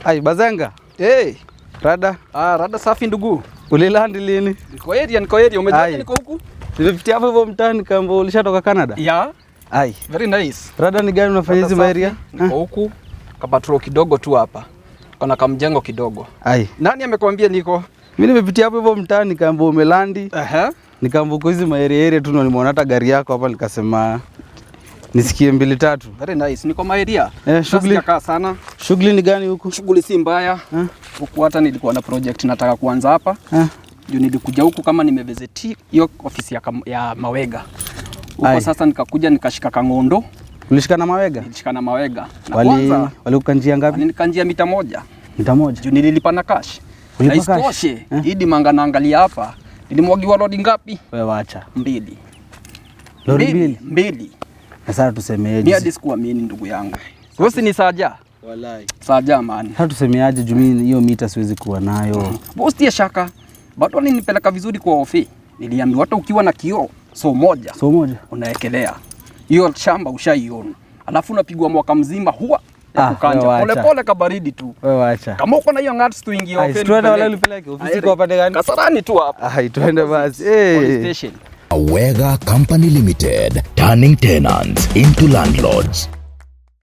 Ai Bazenga. Hey. Rada. Rada safi ndugu. Ulilandi lini? Niko area. Umejua niko huku? Nimepitia hapo mtaani kama ulishatoka Canada? Yeah. Ai. Very nice. Rada ni gani unafanya hizi area? Niko huku. Kapatrol kidogo tu hapa. Kuna kamjengo kidogo. Ai. Nani amekwambia niko? Mimi nimepitia hapo mtaani kama umelandi. Nikaambuka hizi area tu na nimeona hata gari yako hapa nikasema nisikie 2-3. Very nice. Niko area. Shughuli kaa sana. Shughuli ni gani huku? Shughuli si mbaya. Huku hata nilikuwa na project nataka kuanza hapa. Ndio nilikuja huku kama nimevisit hiyo ofisi ya Mawega. Huko sasa nikakuja nikashika Kangondo. Ulishika na Mawega? Nilishika na Mawega. Wali ukanjia ngapi? Nikanjia mita 1. Mita 1? Ndio nililipa na cash. Na isitoshe, hidi manga naangalia hapa. Nilimwagiwa lodi ngapi? Wewe acha. 2. Lodi 2. Sasa tusemeaje? Ni hadi sikuamini ndugu yangu. Wewe ni Saja? Wallahi. Saja man. Sasa tusemeaje juu mimi hiyo mita siwezi kuwa nayo. Bosi ya shaka. Bado walinipeleka vizuri kwa ofi. Niliambiwa hata ukiwa na kioo so moja unaekelea. Hiyo shamba ushaiona. Alafu unapigwa mwaka mzima huwa pole pole kabaridi tu. Wewe acha. Kama uko na hiyo ngats tuingie ofi. Twende wala ulipeleke ofisi kwa pande gani? Kasarani tu hapa. Twende basi. Police station. Mawega Company Limited, turning tenants into landlords.